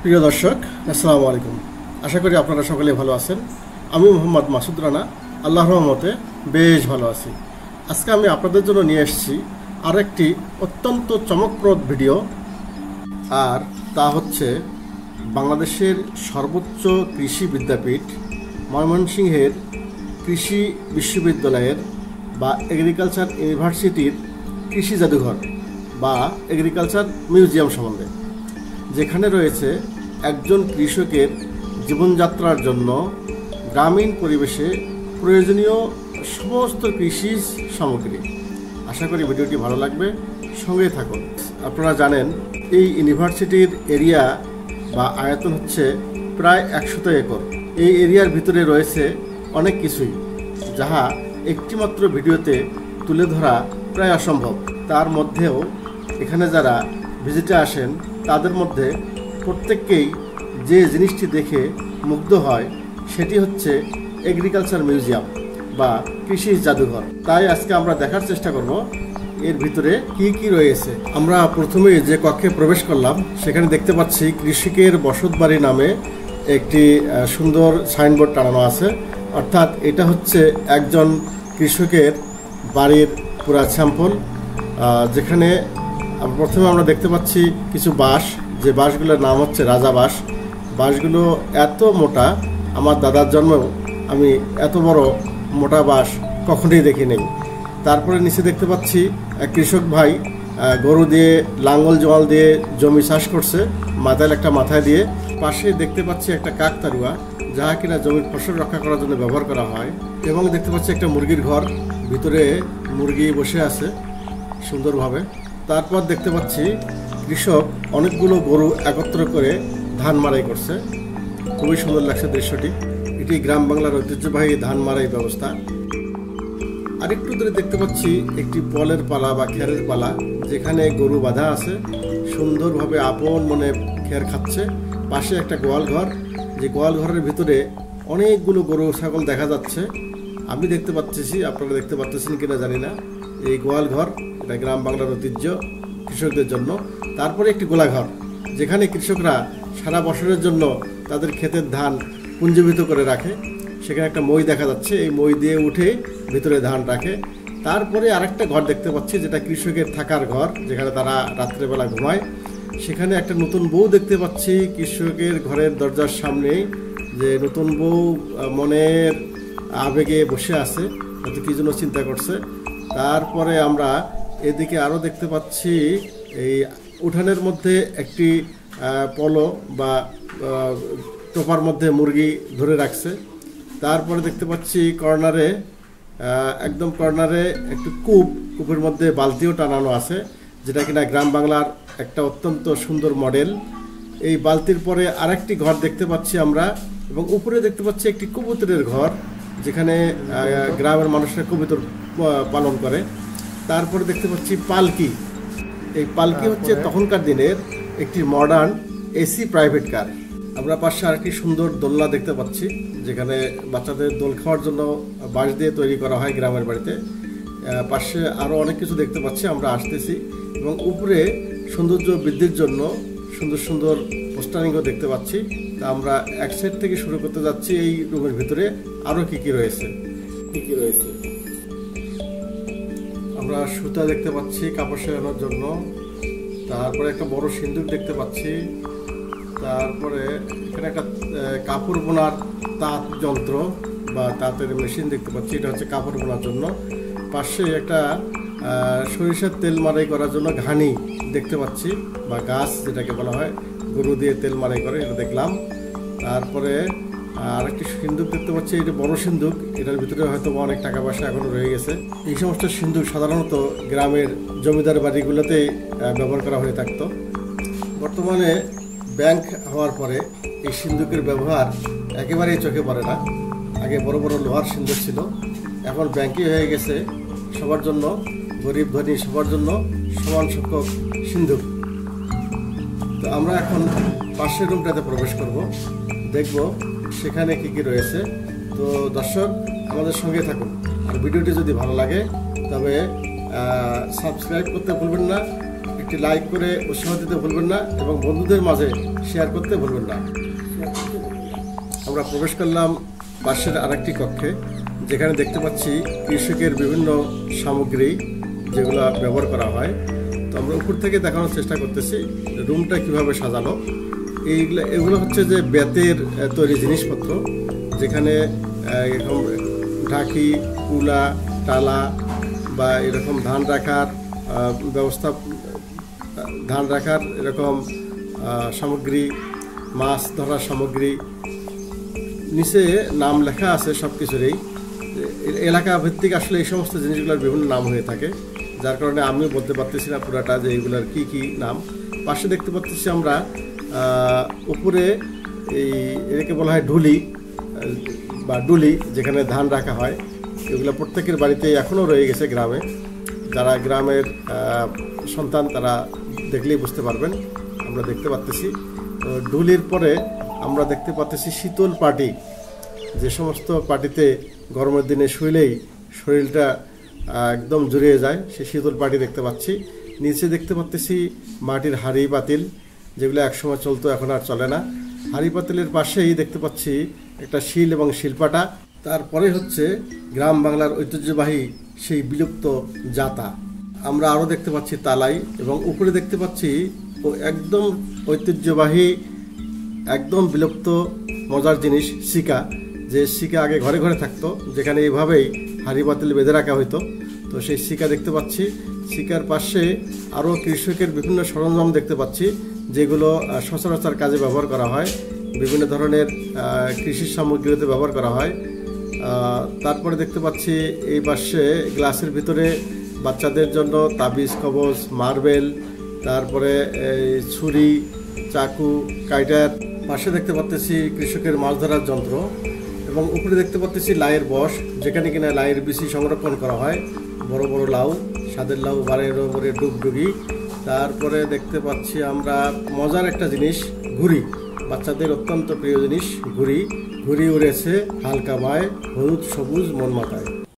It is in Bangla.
প্রিয় দর্শক, আসসালামু আলাইকুম। আশা করি আপনারা সকলে ভালো আছেন। আমি মোহাম্মদ মাসুদ রানা, আল্লাহর রহমতে বেশ ভালো আছি। আজকে আমি আপনাদের জন্য নিয়ে এসেছি আর একটি অত্যন্ত চমকপ্রদ ভিডিও, আর তা হচ্ছে বাংলাদেশের সর্বোচ্চ কৃষি বিদ্যাপীঠ ময়মনসিংহের কৃষি বিশ্ববিদ্যালয়ের বা এগ্রিকালচার ইউনিভার্সিটির কৃষি জাদুঘর বা এগ্রিকালচার মিউজিয়াম সম্বন্ধে, যেখানে রয়েছে একজন কৃষকের জীবনযাত্রার জন্য গ্রামীণ পরিবেশে প্রয়োজনীয় সমস্ত কৃষি সামগ্রী। আশা করি ভিডিওটি ভালো লাগবে, সঙ্গে থাকুন। আপনারা জানেন এই ইউনিভার্সিটির এরিয়া বা আয়তন হচ্ছে প্রায় 100 একর। এই এরিয়ার ভিতরে রয়েছে অনেক কিছুই, যাহা একটিমাত্র ভিডিওতে তুলে ধরা প্রায় অসম্ভব। তার মধ্যেও এখানে যারা ভিজিটে আসেন তাদের মধ্যে প্রত্যেককেই যে জিনিসটি দেখে মুগ্ধ হয় সেটি হচ্ছে এগ্রিকালচার মিউজিয়াম বা কৃষি জাদুঘর। তাই আজকে আমরা দেখার চেষ্টা করব এর ভিতরে কি কি রয়েছে। আমরা প্রথমে যে কক্ষে প্রবেশ করলাম সেখানে দেখতে পাচ্ছি কৃষকের বসতবাড়ি নামে একটি সুন্দর সাইনবোর্ড টানানো আছে, অর্থাৎ এটা হচ্ছে একজন কৃষকের বাড়ির পুরা স্যাম্পল। যেখানে প্রথমে আমরা দেখতে পাচ্ছি কিছু বাঁশ, যে বাঁশগুলোর নাম হচ্ছে রাজা বাঁশ। বাঁশগুলো এত মোটা, আমার দাদার জন্মেও আমি এত বড় মোটা বাঁশ কখনোই দেখি নেই। তারপরে নিচে দেখতে পাচ্ছি এক কৃষক ভাই গরু দিয়ে লাঙ্গল জল দিয়ে জমি চাষ করছে, মাথায় দিয়ে। পাশে দেখতে পাচ্ছি একটা কাকতারুয়া, যাহা কিনা জমির ফসল রক্ষা করার জন্য ব্যবহার করা হয়। এবং দেখতে পাচ্ছি একটা মুরগির ঘর, ভিতরে মুরগি বসে আছে সুন্দরভাবে। তারপর দেখতে পাচ্ছি কৃষক অনেকগুলো গরু একত্র করে ধান মাড়াই করছে, খুবই সুন্দর লাগছে দৃশ্যটি। এটি গ্রাম বাংলার ঐতিহ্যবাহী ধান মাড়াই ব্যবস্থা। আরেকটু দূরে দেখতে পাচ্ছি একটি পলের পালা বা খেরের পালা, যেখানে গরু বাঁধা আছে, সুন্দরভাবে আপন মনে খের খাচ্ছে। পাশে একটা গোয়াল ঘর, যে গোয়াল ঘরের ভিতরে অনেকগুলো গরু ছাগল দেখা যাচ্ছে। আমি দেখতে পাচ্ছি, আপনারা দেখতে পাচ্ছেন কিনা জানি না। এই গোয়াল ঘর, এটা গ্রাম বাংলার ঐতিহ্য কৃষকদের জন্য। তারপরে একটি গোলাঘর, যেখানে কৃষকরা সারা বছরের জন্য তাদের ক্ষেতের ধান পুঞ্জীভূত করে রাখে। সেখানে একটা মই দেখা যাচ্ছে, এই মই দিয়ে উঠে ভিতরে ধান রাখে। তারপরে আরেকটা ঘর দেখতে পাচ্ছি, যেটা কৃষকের থাকার ঘর, যেখানে তারা রাত্রেবেলা ঘুমায়। সেখানে একটা নতুন বউ দেখতে পাচ্ছি কৃষকের ঘরের দরজার সামনে, যে নতুন বউ মনের আবেগে বসে আছে, হয়তো কি জন্য চিন্তা করছে। তারপরে আমরা এদিকে আরও দেখতে পাচ্ছি এই উঠানের মধ্যে একটি পলো বা টোপার মধ্যে মুরগি ধরে রাখছে। তারপরে দেখতে পাচ্ছি কর্নারে, একদম কর্নারে একটি কূপের মধ্যে বালতিও টানানো আছে, যেটা কিনা গ্রাম বাংলার একটা অত্যন্ত সুন্দর মডেল। এই বালতির পরে আরেকটি ঘর দেখতে পাচ্ছি আমরা, এবং উপরে দেখতে পাচ্ছি একটি কবুতরের ঘর, যেখানে গ্রামের মানুষরা কবুতর পালন করে। তারপরে দেখতে পাচ্ছি পালকি। এই পালকি হচ্ছে তখনকার দিনের একটি মডার্ন এসি প্রাইভেট কার। আমরা পাশে আরেকটি সুন্দর দোলনা দেখতে পাচ্ছি, যেখানে বাচ্চাদের দোল খাওয়ার জন্য বাঁশ দিয়ে তৈরি করা হয় গ্রামের বাড়িতে। পাশে আরও অনেক কিছু দেখতে পাচ্ছি, আমরা আসতেছি। এবং উপরে সৌন্দর্য বৃদ্ধির জন্য সুন্দর সুন্দর পোস্টারিংও দেখতে পাচ্ছি। তা আমরা এক সাইড থেকে শুরু করতে যাচ্ছি এই রুমের ভিতরে আরও কি কি রয়েছে। আমরা সুতা দেখতে পাচ্ছি কাপড় সেলানোর জন্য। তারপরে একটা বড় সিন্দুক দেখতে পাচ্ছি। তারপরে এখানে একটা কাপড় বোনার তাঁত যন্ত্র বা তাঁতের মেশিন দেখতে পাচ্ছি, এটা হচ্ছে কাপড় বোনার জন্য। পাশে একটা সরিষার তেল মাড়াই করার জন্য ঘানি দেখতে পাচ্ছি, বা গাছ যেটাকে বলা হয়, গরু দিয়ে তেল মাড়াই করে, এটা দেখলাম। তারপরে আরেকটি সিন্দুক দেখতে পাচ্ছি, এটা বড় সিন্দুক, এটার ভিতরে হয়তো অনেক টাকা পয়সা এখনো রয়ে গেছে। এই সমস্ত সিন্দুক সাধারণত গ্রামের জমিদার বাড়িগুলোতেই ব্যবহার করা হয়ে থাকতো। বর্তমানে ব্যাংক হওয়ার পরে এই সিন্দুকের ব্যবহার একেবারেই চোখে পড়ে না। আগে বড় বড় লোহার সিন্দুক ছিল, এখন ব্যাংকই হয়ে গেছে সবার জন্য, গরিব ধনী সবার জন্য সমান সংখ্যক সিন্দুক। তো আমরা এখন পাশের রুমটাতে প্রবেশ করব, দেখব সেখানে কি কি রয়েছে। তো দর্শক, আমাদের সঙ্গে থাকুন। আর ভিডিওটি যদি ভালো লাগে তবে সাবস্ক্রাইব করতে ভুলবেন না, একটি লাইক করে উৎসাহ দিতে ভুলবেন না এবং বন্ধুদের মাঝে শেয়ার করতে ভুলবেন না। আমরা প্রবেশ করলাম পাশের আরেকটি কক্ষে, যেখানে দেখতে পাচ্ছি কৃষকের বিভিন্ন সামগ্রী যেগুলো ব্যবহার করা হয়। তো আমরা উপর থেকে দেখানোর চেষ্টা করতেছি রুমটা কিভাবে সাজানো। এগুলো হচ্ছে যে বেতের তৈরি জিনিসপত্র, যেখানে এরকম ঢাকি, কুলা, টালা বা এরকম ধান রাখার ব্যবস্থা, ধান রাখার এরকম সামগ্রী, মাছ ধরার সামগ্রী, নিচে নাম লেখা আছে সব কিছুরই। এলাকা ভিত্তিক আসলে এই সমস্ত জিনিসগুলোর বিভিন্ন নাম হয়ে থাকে, যার কারণে আমিও বলতে পারতেছি না পুরাটা যে এইগুলোর কী কী নাম। পাশে দেখতে পাচ্ছি আমরা উপরে এটাকে বলা হয় ঢুলি বা ডুলি, যেখানে ধান রাখা হয়। এগুলো প্রত্যেকের বাড়িতে এখনও রয়ে গেছে গ্রামে। যারা গ্রামের সন্তান তারা দেখলেই বুঝতে পারবেন। আমরা দেখতে পাচ্ছি ডুলির পরে আমরা দেখতে পাচ্ছি শীতল পাটি, যে সমস্ত পাটিতে গরমের দিনে শুইলেই শরীরটা একদম জুড়িয়ে যায়, সেই শীতল পাটি দেখতে পাচ্ছি। নিচে দেখতে পাচ্ছি মাটির হাঁড়ি পাতিল, যেগুলো একসময় চলতো, এখন আর চলে না। হাঁড়ি পাতিলের পাশেই দেখতে পাচ্ছি একটা শিল এবং শিলপাটা। তারপরে হচ্ছে গ্রাম বাংলার ঐতিহ্যবাহী সেই বিলুপ্ত জাতা। আমরা আরও দেখতে পাচ্ছি তালাই, এবং উপরে দেখতে পাচ্ছি একদম ঐতিহ্যবাহী, একদম বিলুপ্ত মজার জিনিস সিকা, যে সিকা আগে ঘরে ঘরে থাকতো, যেখানে এইভাবেই হাঁড়ি পাতিল বেঁধে রাখা হতো। তো সেই সিকা দেখতে পাচ্ছি। সিকার পাশে আরও কৃষকের বিভিন্ন সরঞ্জাম দেখতে পাচ্ছি, যেগুলো সচরাচর কাজে ব্যবহার করা হয়, বিভিন্ন ধরনের কৃষি সামগ্রীতে ব্যবহার করা হয়। তারপরে দেখতে পাচ্ছি এই পাশে গ্লাসের ভিতরে বাচ্চাদের জন্য তাবিজ, কবজ, মার্বেল, তারপরে ছুরি, চাকু, কাইটার। পাশে দেখতে পাচ্ছি কৃষকের মাছ ধরার যন্ত্র, এবং উপরে দেখতে পাচ্ছি লাউয়ের বস, যেখানে কিনা লাউয়ের বিচি সংরক্ষণ করা হয়। বড় বড় লাউ, স্বাদের লাউ, বারের ওপরে ডুগডুগি। তারপরে দেখতে পাচ্ছি আমরা মজার একটা জিনিস, ঘুড়ি, বাচ্চাদের অত্যন্ত প্রিয় জিনিস ঘুড়ি। ঘুড়ি উড়েছে হালকা বায়, হলুদ সবুজ মন মাথায়।